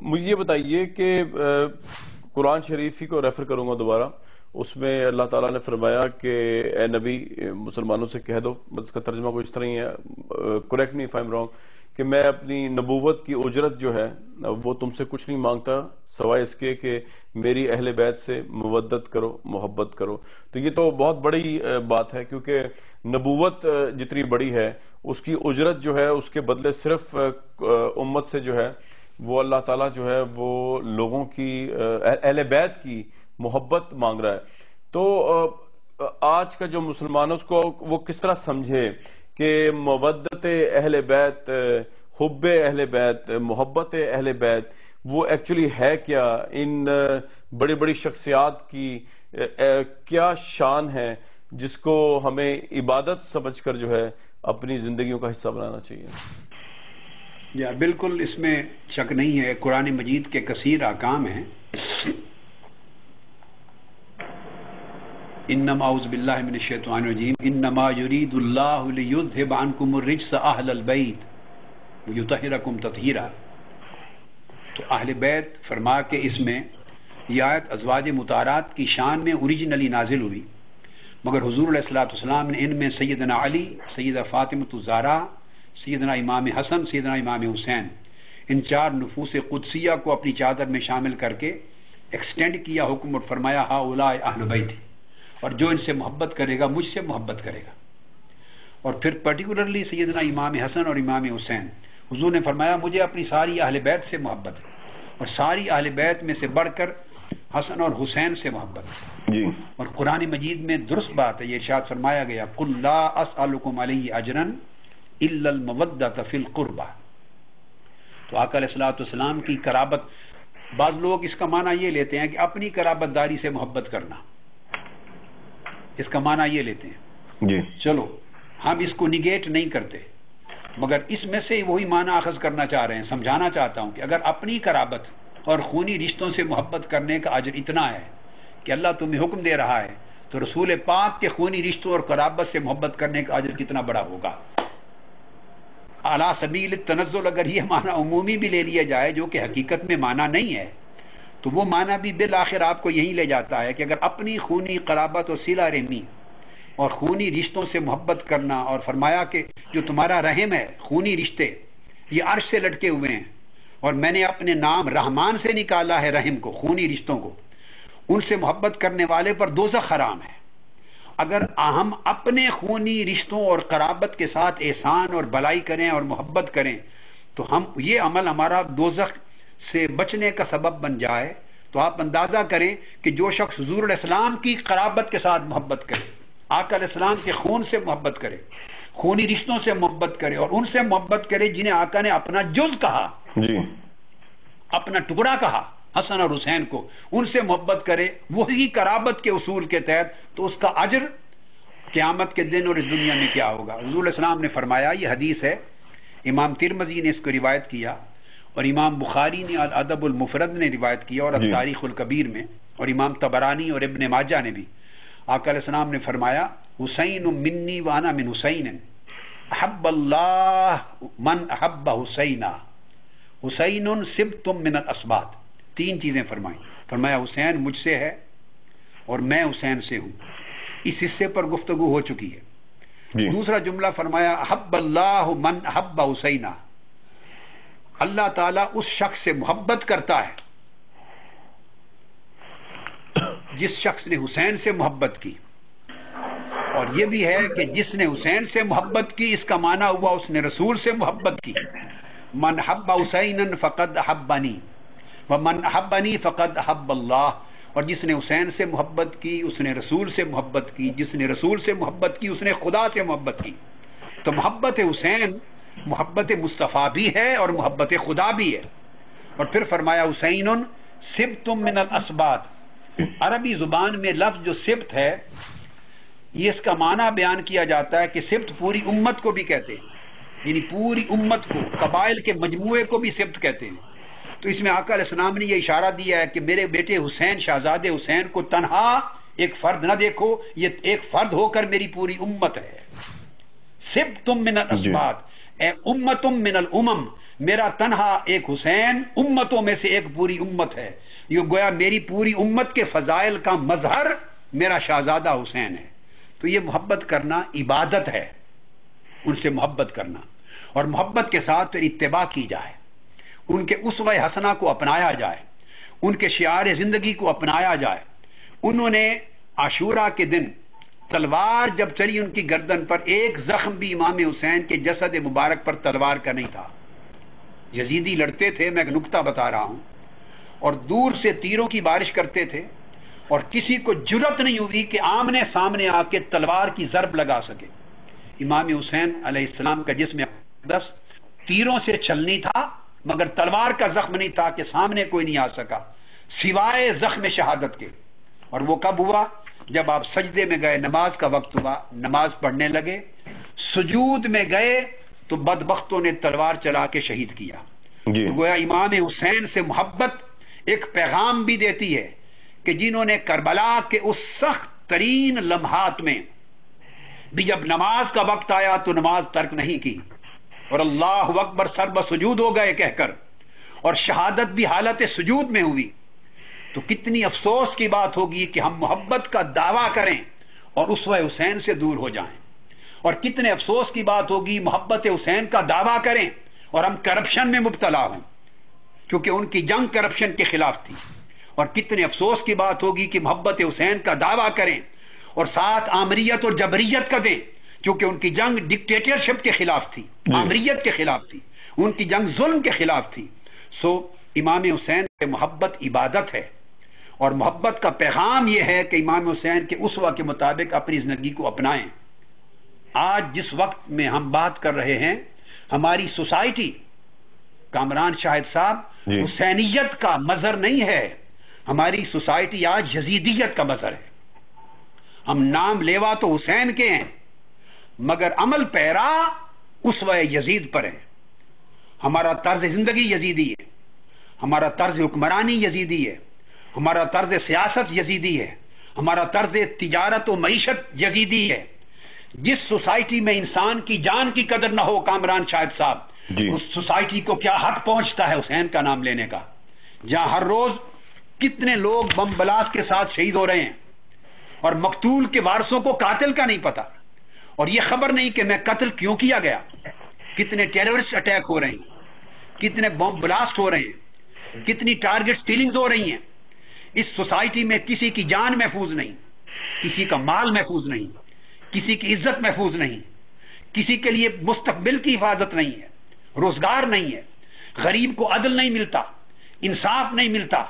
مجھے یہ بتائیے کہ قرآن شریف ہی کو ریفر کروں گا دوبارہ، اس میں اللہ تعالیٰ نے فرمایا کہ اے نبی مسلمانوں سے کہہ دو، اس کا ترجمہ کوئی اس طرح ہی ہے، correct me if I am wrong, کہ میں اپنی نبوت کی اجرت جو ہے وہ تم سے کچھ نہیں مانگتا سوائے اس کے کہ میری اہل بیت سے مودت کرو، محبت کرو۔ تو یہ تو بہت بڑی بات ہے، کیونکہ نبوت جتنی بڑی ہے اس کی اجرت جو ہے اس کے بدلے صرف امت سے جو ہے وہ اللہ تعالیٰ جو ہے وہ لوگوں کی اہل بیت کی محبت مانگ رہا ہے۔ تو آج کا جو مسلمان ہے اس کو وہ کس طرح سمجھے کہ مودت اہل بیت، حب اہل بیت، محبت اہل بیت وہ ایکچولی ہے کیا؟ ان بڑی بڑی شخصیات کی کیا شان ہے جس کو ہمیں عبادت سمجھ کر جو ہے اپنی زندگیوں کا حصہ بنانا چاہیے؟ یا بالکل اس میں شک نہیں ہے، قرآن مجید کے کثیر احکام ہیں۔ انما اعوذ باللہ من الشیطان الرجیم انما یرید اللہ لیذھب عنکم الرجس اہل البیت ویطہرکم تطہیرا۔ تو اہل بیت فرما کے اس میں یہ آیت ازواج مطہرات کی شان میں اوریجنلی نازل ہوئی، مگر حضور علیہ الصلوۃ والسلام نے ان میں سیدنا علی، سیدہ فاطمہ الزہرا، سیدنا امام حسن، سیدنا امام حسین، ان چار نفوس قدسیہ کو اپنی چادر میں شامل کر کے ایکسٹینڈ کیا حکم اور فرمایا ہؤلاء اہل بیت، اور جو ان سے محبت کرے گا مجھ سے محبت کرے گا۔ اور پھر پرٹیکولرلی سیدنا امام حسن اور امام حسین، حضور نے فرمایا مجھے اپنی ساری اہل بیت سے محبت ہے، اور ساری اہل بیت میں سے بڑھ کر حسن اور حسین سے محبت ہے۔ اور قرآن مجید میں درست بات ہے، یہ ارشاد فرمایا گیا قل لا اسألکم علیہ اجرا الا المودۃ فی القربہ۔ تو آقا علیہ الصلوۃ والسلام کی قرابت، بعض لوگ اس کا معنی یہ لیتے ہیں کہ اپنی قرابت داری سے محبت کرنا، اس کا معنی یہ لیتے ہیں جی۔ چلو ہم اس کو نگیٹ نہیں کرتے، مگر اس میں سے وہی معنی اخذ کرنا چاہ رہے ہیں۔ سمجھانا چاہتا ہوں کہ اگر اپنی قرابت اور خونی رشتوں سے محبت کرنے کا اجر اتنا ہے کہ اللہ تمہیں حکم دے رہا ہے، تو رسول پاک کے خونی رشتوں اور قرابت سے محبت کرنے کا اجر کتنا بڑا ہوگا۔ اعلیٰ سبیل التنزل اگر یہ معنی عمومی بھی لے لیا جائے جو کہ حقیقت میں معنی نہیں ہے، تو وہ معنی بھی بالآخر آپ کو یہی لے جاتا ہے کہ اگر اپنی خونی قرابت اور صلہ رحمی اور خونی رشتوں سے محبت کرنا، اور فرمایا کہ جو تمہارا رحم ہے، خونی رشتے یہ عرش سے لٹکے ہوئے ہیں، اور میں نے اپنے نام رحمان سے نکالا ہے رحم کو، خونی رشتوں کو، ان سے محبت کرنے والے پر دوزخ حرام ہے۔ اگر ہم اپنے خونی رشتوں اور قرابت کے ساتھ احسان اور بھلائی کریں اور محبت کریں تو ہم یہ عمل ہمارا دوزخ سے بچنے کا سبب بن جائے، تو آپ اندازہ کریں کہ جو شخص حضور علیہ السلام کی قرابت کے ساتھ محبت کرے، آقا علیہ السلام کے خون سے محبت کرے، خونی رشتوں سے محبت کرے، اور ان سے محبت کرے جنہیں آقا نے اپنا جز کہا، جی، اپنا ٹکڑا کہا، حسن اور حسین کو، ان سے محبت کرے وہی قرابت کے اصول کے تحت، تو اس کا اجر قیامت کے دن اور اس دنیا میں کیا ہوگا۔ حضور علیہ السلام نے فرمایا، یہ حدیث ہے، امام ترمذی نے اس کو روایت کیا، اور امام بخاری نے الادب المفرد نے روایت کیا، اور التاریخ الکبیر میں، اور امام طبرانی اور ابن ماجہ نے بھی۔ آقا علیہ السلام نے فرمایا حسین منی وانا من حسین، احب اللہ من احب حسینا، حسین سبتم من الاسباط۔ تین چیزیں فرمائیں، فرمایا حسین مجھ سے ہے اور میں حسین سے ہوں، اس حصے پر گفتگو ہو چکی ہے۔ دوسرا جملہ فرمایا احب اللہ من احب حسینا، اللہ تعالیٰ اس شخص سے محبت کرتا ہے جس شخص نے حسین سے محبت کی، اور یہ بھی ہے کہ جس نے حسین سے محبت کی اس کا معنی ہوا اس نے رسول سے محبت کی۔ من حب حسینا فقد احبنی ومن احبنی فقد احب اللہ، اور جس نے حسین سے محبت کی اس نے رسول سے محبت کی، جس نے رسول سے محبت کی اس نے خدا سے محبت کی۔ تو محبت حسین محبت مصطفیٰ بھی ہے اور محبت خدا بھی ہے۔ اور پھر فرمایا حسین سبتم من الاسباط۔ عربی زبان میں لفظ جو سبت ہے، یہ اس کا معنی بیان کیا جاتا ہے کہ سبت پوری امت کو بھی کہتے ہیں، یعنی پوری امت کو، قبائل کے مجموعے کو بھی سبت کہتے ہیں۔ تو اس میں آقا علیہ السلام نے یہ اشارہ دیا ہے کہ میرے بیٹے حسین، شہزادے حسین کو تنہا ایک فرد نہ دیکھو، یہ ایک فرد ہو کر میری پوری امت ہے۔ سبتم من الاسباط، اے امتم من الامم، میرا تنہا ایک حسین امتوں میں سے ایک پوری امت ہے. یہ گویا میری پوری امت کے فضائل کا مظہر میرا شہزادہ حسین ہے. تو یہ محبت کرنا عبادت ہے، ان سے محبت کرنا، اور محبت کے ساتھ پھر اتباع کی جائے، ان کے اسوہ حسنہ کو اپنایا جائے، ان کے شعار زندگی کو اپنایا جائے. انہوں نے عاشورہ کے دن تلوار جب چلی ان کی گردن پر، ایک زخم بھی امام حسین کے جسد مبارک پر تلوار کا نہیں تھا. یزیدی لڑتے تھے، میں ایک نکتہ بتا رہا ہوں، اور دور سے تیروں کی بارش کرتے تھے، اور کسی کو جرت نہیں ہوئی کہ آمنے سامنے آ کے تلوار کی ضرب لگا سکے. امام حسین علیہ السلام کا جسم اقدس تیروں سے چھلنی تھا، مگر تلوار کا زخم نہیں تھا کہ سامنے کوئی نہیں آ سکا سوائے زخم شہادت کے. اور وہ کب ہوا؟ جب آپ سجدے میں گئے، نماز کا وقت ہوا، نماز پڑھنے لگے، سجود میں گئے تو بدبختوں نے تلوار چلا کے شہید کیا. تو گویا امام حسین سے محبت ایک پیغام بھی دیتی ہے کہ جنہوں نے کربلا کے اس سخت ترین لمحات میں بھی جب نماز کا وقت آیا تو نماز ترک نہیں کی، اور اللہ اکبر سر بسجود ہو گئے کہہ کر، اور شہادت بھی حالت سجود میں ہوئی. تو کتنی افسوس کی بات ہوگی کہ ہم محبت کا دعویٰ کریں اور اسوہ حسین سے دور ہو جائیں، اور کتنے افسوس کی بات ہوگی محبت حسین کا دعویٰ کریں اور ہم کرپشن میں مبتلا ہوں، کیونکہ ان کی جنگ کرپشن کے خلاف تھی. اور کتنے افسوس کی بات ہوگی کہ محبت حسین کا دعویٰ کریں اور ساتھ آمریت اور جبریت کا دیں، کیونکہ ان کی جنگ ڈکٹیٹرشپ کے خلاف تھی، آمریت کے خلاف تھی، ان کی جنگ ظلم کے خلاف تھی. سو امام حسین سے محبت عبادت ہے، اور محبت کا پیغام یہ ہے کہ امام حسین کے اسوہ کے مطابق اپنی زندگی کو اپنائیں. آج جس وقت میں ہم بات کر رہے ہیں، ہماری سوسائٹی، کامران شاہد صاحب، حسینیت کا مظہر نہیں ہے، ہماری سوسائٹی آج یزیدیت کا مظہر ہے. ہم نام لیوا تو حسین کے ہیں، مگر عمل پیرا اسوہ یزید پر ہے. ہمارا طرز زندگی یزیدی ہے، ہمارا طرز حکمرانی یزیدی ہے، ہمارا طرز سیاست یزیدی ہے، ہمارا طرز تجارت و معیشت یزیدی ہے. جس سوسائٹی میں انسان کی جان کی قدر نہ ہو کامران شاہد صاحب، اس سوسائٹی کو کیا حق پہنچتا ہے حسین کا نام لینے کا؟ جہاں ہر روز کتنے لوگ بم بلاسٹ کے ساتھ شہید ہو رہے ہیں، اور مقتول کے وارثوں کو قاتل کا نہیں پتا، اور یہ خبر نہیں کہ میں قتل کیوں کیا گیا. کتنے ٹیررسٹ اٹیک ہو رہے ہیں، کتنے بم بلاسٹ ہو رہے ہیں، کتنی ٹارگٹ سٹیلنگز ہو رہی ہیں. اس سوسائٹی میں کسی کی جان محفوظ نہیں، کسی کا مال محفوظ نہیں، کسی کی عزت محفوظ نہیں، کسی کے لیے مستقبل کی حفاظت نہیں ہے، روزگار نہیں ہے، غریب کو عدل نہیں ملتا، انصاف نہیں ملتا،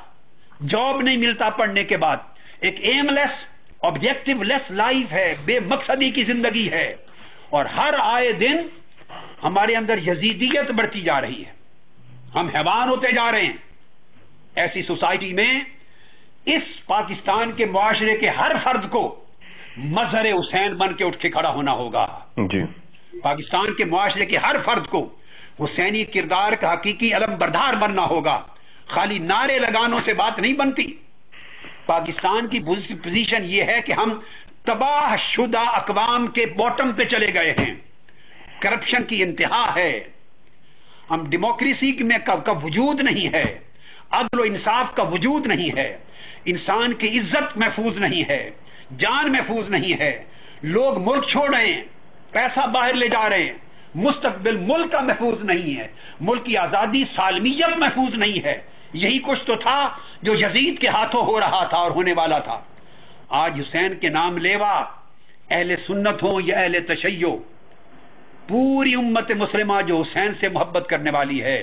جاب نہیں ملتا پڑھنے کے بعد. ایک ایم لیس آبجیکٹو لیس لائف ہے، بے مقصدی کی زندگی ہے، اور ہر آئے دن ہمارے اندر یزیدیت بڑھتی جا رہی ہے، ہم حیوان ہوتے جا رہے ہیں. ایسی سوسائٹی میں اس پاکستان کے معاشرے کے ہر فرد کو مظہر حسین بن کے اٹھ کے کھڑا ہونا ہوگا. پاکستان کے معاشرے کے ہر فرد کو حسینی کردار کا حقیقی علم بردار بننا ہوگا. خالی نعرے لگانوں سے بات نہیں بنتی. پاکستان کی پوزیشن یہ ہے کہ ہم تباہ شدہ اقوام کے باٹم پہ چلے گئے ہیں، کرپشن کی انتہا ہے، ہم ڈیموکریسی میں کا وجود نہیں ہے، عدل و انصاف کا وجود نہیں ہے، انسان کی عزت محفوظ نہیں ہے، جان محفوظ نہیں ہے، لوگ ملک چھوڑ رہے ہیں، پیسہ باہر لے جا رہے ہیں، مستقبل ملک کا محفوظ نہیں ہے، ملک کی آزادی سالمیت محفوظ نہیں ہے. یہی کچھ تو تھا جو یزید کے ہاتھوں ہو رہا تھا اور ہونے والا تھا. آج حسین کے نام لیوا اہل سنت ہوں یا اہل تشیع، پوری امت مسلمہ جو حسین سے محبت کرنے والی ہے،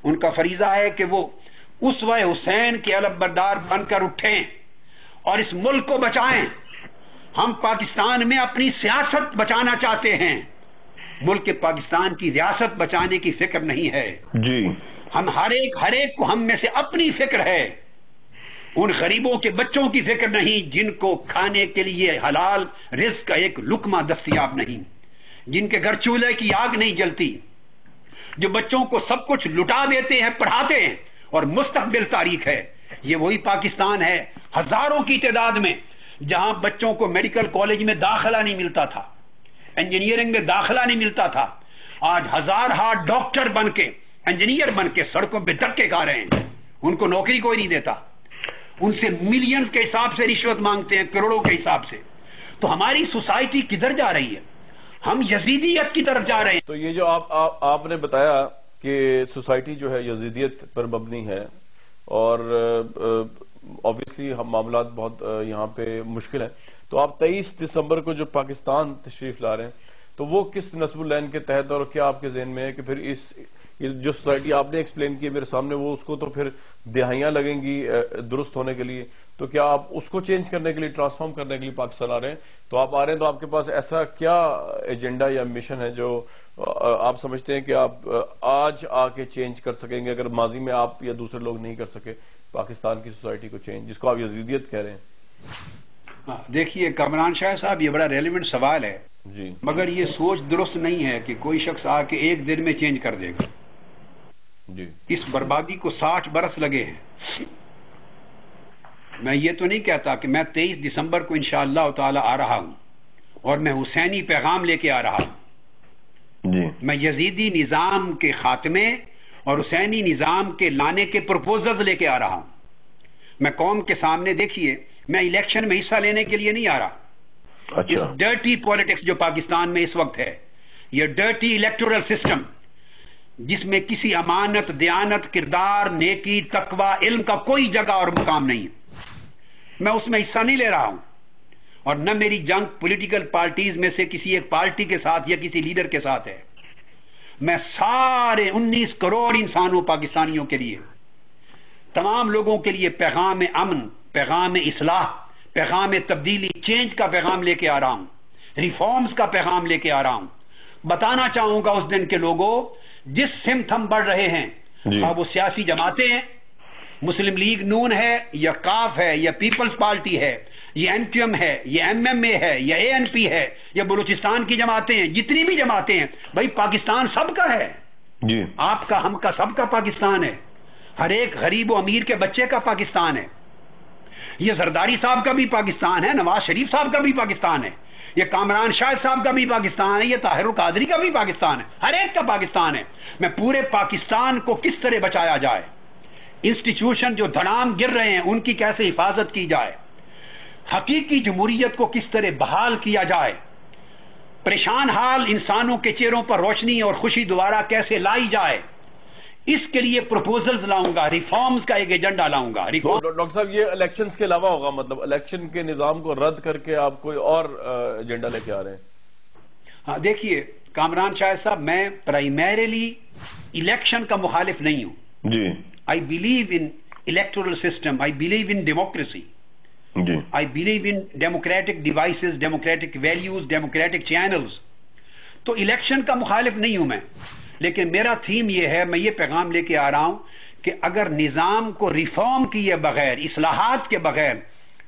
ان کا فریضہ ہے کہ وہ اسوہ حسین کے علم بردار بن کر اٹھیں اور اس ملک کو بچائیں. ہم پاکستان میں اپنی سیاست بچانا چاہتے ہیں، ملک پاکستان کی ریاست بچانے کی فکر نہیں ہے. ہم ہر ایک کو ہم میں سے اپنی فکر ہے، ان غریبوں کے بچوں کی فکر نہیں جن کو کھانے کے لیے حلال رزق کا ایک لقمہ دستیاب نہیں، جن کے گھر چولہے کی آگ نہیں جلتی، جو بچوں کو سب کچھ لٹا دیتے ہیں، پڑھاتے ہیں اور مستقبل تاریخ ہے. یہ وہی پاکستان ہے ہزاروں کی تعداد میں جہاں بچوں کو میڈیکل کالج میں داخلہ نہیں ملتا تھا، انجینئرنگ میں داخلہ نہیں ملتا تھا. آج ہزارہ ڈاکٹر بن کے انجینئر بن کے سڑکوں پہ دھکے کھا رہے ہیں، ان کو نوکری کوئی نہیں دیتا، ان سے ملینز کے حساب سے رشوت مانگتے ہیں، کروڑوں کے حساب سے. تو ہماری سوسائٹی کدھر جا رہی ہے؟ ہم یزیدیت کی طرف جا رہے ہیں. تو یہ جو آپ نے بتایا کہ سوسائٹی جو ہے یزیدیت پر مبنی ہے، اور obviously ہم معاملات بہت یہاں پہ مشکل ہیں، تو آپ 23 دسمبر کو جو پاکستان تشریف لا رہے ہیں تو وہ کس نصب العین کے تحت، اور کیا آپ کے ذہن میں ہے کہ پھر یہ جو سوسائٹی آپ نے ایکسپلین کی میرے سامنے، وہ اس کو تو پھر دہائیاں لگیں گی درست ہونے کے لیے، تو کیا آپ اس کو چینج کرنے کے لیے، ٹرانسفارم کرنے کے لیے پاکستان آ رہے ہیں؟ تو آپ آ رہے ہیں تو آپ کے پاس ایسا کیا ایجنڈا یا مشن ہے جو آپ سمجھتے ہیں کہ آپ آج آ کے چینج کر سکیں گے، اگر ماضی میں آپ یا دوسرے لوگ نہیں کر سکے پاکستان کی سوسائٹی کو چینج، جس کو آپ یزیدیت کہہ رہے ہیں؟ دیکھیے کامران شاہ صاحب، یہ بڑا ریلیونٹ سوال ہے جی، مگر یہ سوچ درست نہیں ہے کہ کوئی شخص آ کے ایک دن میں چینج کر دے گا. جی، اس بربادی کو 60 برس لگے ہیں. میں یہ تو نہیں کہتا کہ میں 23 دسمبر کو انشاءاللہ تعالی آ رہا ہوں اور میں حسینی پیغام لے کے آ رہا ہوں. جی، میں یزیدی نظام کے خاتمے اور حسینی نظام کے لانے کے پروپوزلز لے کے آ رہا ہوں. میں قوم کے سامنے، دیکھیے میں الیکشن میں حصہ لینے کے لیے نہیں آ رہا. اس ڈرٹی پولیٹکس جو پاکستان میں اس وقت ہے، یہ ڈرٹی الیکٹورل سسٹم جس میں کسی امانت، دیانت، کردار، نیکی، تقوی، علم کا کوئی جگہ اور مقام نہیں ہے، میں اس میں حصہ نہیں لے رہا ہوں. اور نہ میری جنگ پولیٹیکل پارٹیز میں سے کسی ایک پارٹی کے ساتھ یا کسی لیڈر کے ساتھ ہے. میں سارے 19 کروڑ انسانوں، پاکستانیوں کے لیے، تمام لوگوں کے لیے پیغام امن، پیغام اصلاح، پیغام تبدیلی، چینج کا پیغام لے کے آ رہا ہوں، ریفارمز کا پیغام لے کے آ رہا ہوں. بتانا چاہوں گا اس دن کے لوگوں، جس سمت ہم بڑھ رہے ہیں، وہ سیاسی جماعتیں ہیں، مسلم لیگ نون ہے یا کاف ہے یا پیپلز پارٹی ہے، یہ این کیو ایم ہے، یہ ایم ایم اے ہے، یا اے این پی ہے، یا بلوچستان کی جماعتیں ہیں، جتنی بھی جماعتیں ہیں، بھائی پاکستان سب کا ہے. جی، آپ کا، ہم کا، سب کا پاکستان ہے. ہر ایک غریب و امیر کے بچے کا پاکستان ہے. یہ زرداری صاحب کا بھی پاکستان ہے، نواز شریف صاحب کا بھی پاکستان ہے، یہ کامران شاہ صاحب کا بھی پاکستان ہے، یہ طاہر القادری کا بھی پاکستان ہے، ہر ایک کا پاکستان ہے. میں پورے پاکستان کو کس طرح بچایا جائے، انسٹیٹیوشن جو دھڑام گر رہے ہیں ان کی کیسے حفاظت کی جائے، حقیقی جمہوریت کو کس طرح بحال کیا جائے، پریشان حال انسانوں کے چہروں پر روشنی اور خوشی دوبارہ کیسے لائی جائے، اس کے لیے پروپوزلز لاؤں گا، ریفارمز کا ایک ایجنڈا لاؤں گا. ڈاکٹر صاحب یہ الیکشنز کے علاوہ ہوگا، مطلب الیکشن کے نظام کو رد کر کے آپ کوئی اور ایجنڈا لے کے آ رہے ہیں؟ ہاں دیکھیے کامران شاہ صاحب، میں پرائمیرلی الیکشن کا مخالف نہیں ہوں. جی، I believe in electoral system. I believe in democracy. جی، I believe in democratic devices, democratic values, democratic channels. تو الیکشن کا مخالف نہیں ہوں میں، لیکن میرا تھیم یہ ہے، میں یہ پیغام لے کے آ رہا ہوں کہ اگر نظام کو ریفارم کیے بغیر، اصلاحات کے بغیر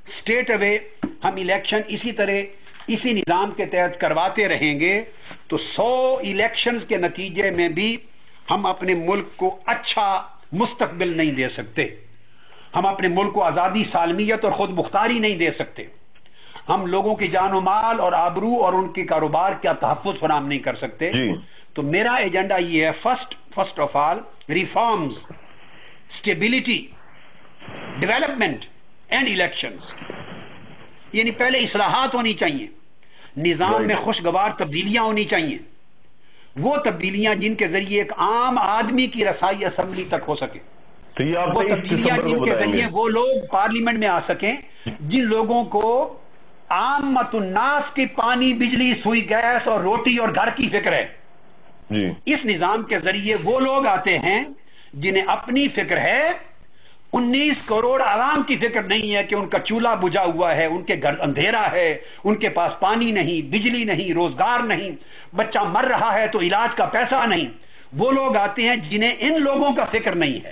اسٹیٹ اوے ہم الیکشن اسی طرح اسی نظام کے تحت کرواتے رہیں گے تو 100 الیکشنز کے نتیجے میں بھی ہم اپنے ملک کو اچھا مستقبل نہیں دے سکتے. ہم اپنے ملک کو آزادی، سالمیت اور خود مختاری نہیں دے سکتے. ہم لوگوں کی جان و مال اور آبرو اور ان کے کاروبار کا تحفظ فراہم نہیں کر سکتے. تو میرا ایجنڈا یہ ہے، first of all reforms, stability, development and elections. یعنی پہلے اصلاحات ہونی چاہیے، نظام میں خوشگوار تبدیلیاں ہونی چاہیے، وہ تبدیلیاں جن کے ذریعے ایک عام آدمی کی رسائی اسمبلی تک ہو سکے، وہ تبدیلیاں جن کے ذریعے وہ لوگ پارلیمنٹ میں آ سکیں جن لوگوں کو عامت الناس کی پانی، بجلی، سوئی، گیس اور روٹی اور گھر کی فکر ہے. اس نظام کے ذریعے وہ لوگ آتے ہیں جنہیں اپنی فکر ہے، 19 کروڑ عوام کی فکر نہیں ہے کہ ان کا چولہا بجھا ہوا ہے، ان کے گھر اندھیرا ہے، ان کے پاس پانی نہیں، بجلی نہیں، روزگار نہیں، بچہ مر رہا ہے تو علاج کا پیسہ نہیں. وہ لوگ آتے ہیں جنہیں ان لوگوں کا فکر نہیں ہے.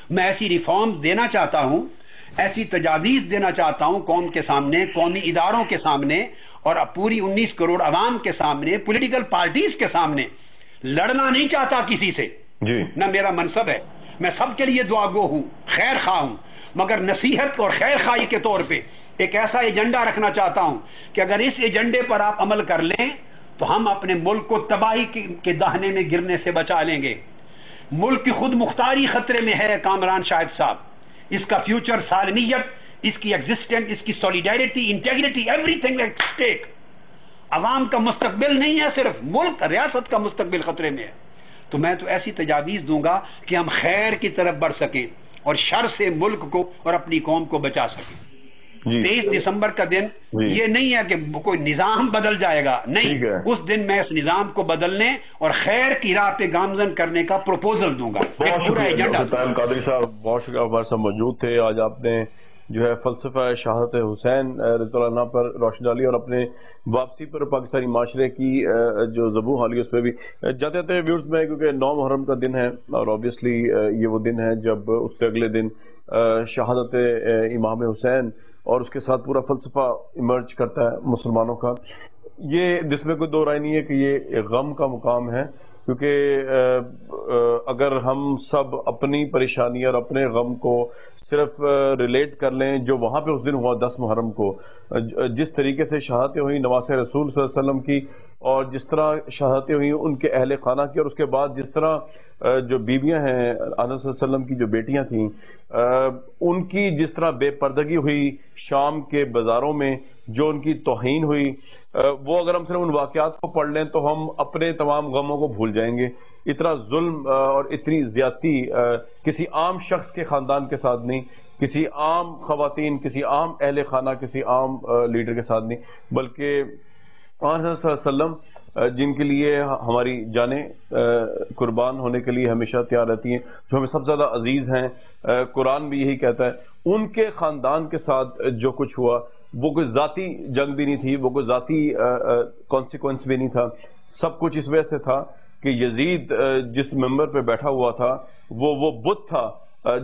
میں ایسی ریفارمز دینا چاہتا ہوں، ایسی تجاویز دینا چاہتا ہوں قوم کے سامنے، قومی اداروں کے سامنے اور پوری 19 کروڑ عوام کے سامنے، پولیٹیکل پارٹیز کے سامنے. لڑنا نہیں چاہتا کسی سے، نہ میرا منصب ہے. میں سب کے لیے دعا گو ہوں، خیر خواہ ہوں، مگر نصیحت اور خیر خواہی کے طور پہ ایک ایسا ایجنڈا رکھنا چاہتا ہوں کہ اگر اس ایجنڈے پر آپ عمل کر لیں تو ہم اپنے ملک کو تباہی کے دہنے میں گرنے سے بچا لیں گے. ملک کی خود مختاری خطرے میں ہے کامران شاہد صاحب. اس کا فیوچر، سالمیت، اس کی ایگزسٹنس، اس کی solidarity, integrity, everything at stake. عوام کا مستقبل نہیں ہے، صرف ملک، ریاست کا مستقبل خطرے میں ہے. تو میں تو ایسی تجاویز دوں گا کہ ہم خیر کی طرف بڑھ سکیں اور شر سے ملک کو اور اپنی قوم کو بچا سکیں. 23 دسمبر کا دن یہ نہیں ہے کہ کوئی نظام بدل جائے گا، نہیں، اس دن میں اس نظام کو بدلنے اور خیر کی راہ پہ گامزن کرنے کا پروپوزل دوں گا. پورا ایجنڈا. قادری صاحب بہت شکریہ، ہمارے ساتھ موجود تھے. آج آپ نے جو ہے فلسفہ شہادت حسین رضی اللہ عنہ پر روشنی ڈالی اور اپنے واپسی پر پاکستانی معاشرے کی جو ذبح حالی اس پہ بھی. جاتے جاتے ویورز میں، کیونکہ 9 محرم کا دن ہے اور اوبیسلی یہ وہ دن ہے جب اس سے اگلے دن شہادت امام حسین اور اس کے ساتھ پورا فلسفہ ایمرج کرتا ہے مسلمانوں کا. یہ جس میں کوئی دو رائے نہیں ہے کہ یہ غم کا مقام ہے، کیونکہ اگر ہم سب اپنی پریشانی اور اپنے غم کو صرف ریلیٹ کر لیں جو وہاں پہ اس دن ہوا 10 محرم کو، جس طریقے سے شہادتیں ہوئیں نواسہ رسول صلی اللہ علیہ وسلم کی، اور جس طرح شہادتیں ہوئیں ان کے اہل خانہ کی، اور اس کے بعد جس طرح جو بیویاں ہیں آقا صلی اللہ علیہ وسلم کی جو بیٹیاں تھیں ان کی جس طرح بے پردگی ہوئی شام کے بازاروں میں، جو ان کی توہین ہوئی، وہ اگر ہم صرف ان واقعات کو پڑھ لیں تو ہم اپنے تمام غموں کو بھول جائیں گے. اتنا ظلم اور اتنی زیادتی کسی عام شخص کے خاندان کے ساتھ نہیں، کسی عام خواتین، کسی عام اہل خانہ، کسی عام لیڈر کے ساتھ نہیں، بلکہ آقا صلی اللہ علیہ وسلم جن کے لیے ہماری جانیں قربان ہونے کے لیے ہمیشہ تیار رہتی ہیں، جو ہمیں سب سے زیادہ عزیز ہیں. قرآن بھی یہی کہتا ہے. ان کے خاندان کے ساتھ جو کچھ ہوا وہ کوئی ذاتی جنگ بھی نہیں تھی، وہ کوئی ذاتی کانسیکوینس بھی نہیں تھا. سب کچھ اس وجہ سے تھا کہ یزید جس ممبر پہ بیٹھا ہوا تھا وہ بت تھا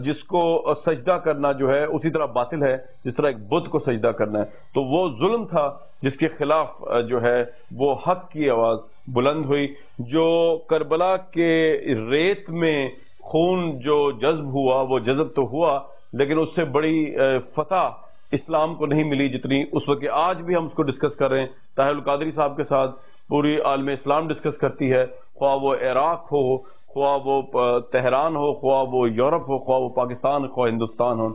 جس کو سجدہ کرنا جو ہے اسی طرح باطل ہے جس طرح ایک بت کو سجدہ کرنا ہے. تو وہ ظلم تھا جس کے خلاف جو ہے وہ حق کی آواز بلند ہوئی. جو کربلا کے ریت میں خون جو جذب ہوا وہ جذب تو ہوا، لیکن اس سے بڑی فتح اسلام کو نہیں ملی جتنی اس وقت. آج بھی ہم اس کو ڈسکس کر رہے ہیں. طاہر القادری صاحب کے ساتھ پوری عالم اسلام ڈسکس کرتی ہے، خواہ وہ عراق ہو، خواہ وہ تہران ہو، خواہ وہ یورپ ہو، خواہ وہ پاکستان، خواہ ہندوستان ہو.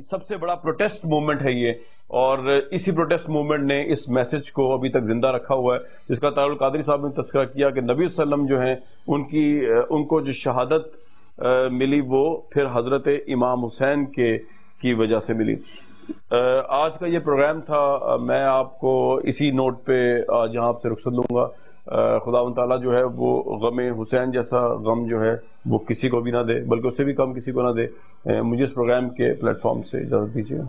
سب سے بڑا پروٹیسٹ موومنٹ ہے یہ، اور اسی پروٹیسٹ موومنٹ نے اس میسج کو ابھی تک زندہ رکھا ہوا ہے، جس کا طاہر القادری صاحب نے تذکرہ کیا کہ نبی صلی اللہ علیہ وسلم جو ہیں ان کو جو شہادت ملی وہ پھر حضرت امام حسین کی وجہ سے ملی. آج کا یہ پروگرام تھا. میں آپ کو اسی نوٹ پہ آج یہاں آپ سے رخصت لوں گا. خداوند تعالیٰ جو ہے وہ غم حسین جیسا غم جو ہے وہ کسی کو بھی نہ دے، بلکہ اس سے بھی کم کسی کو نہ دے. مجھے اس پروگرام کے پلیٹ فارم سے اجازت دیجیے.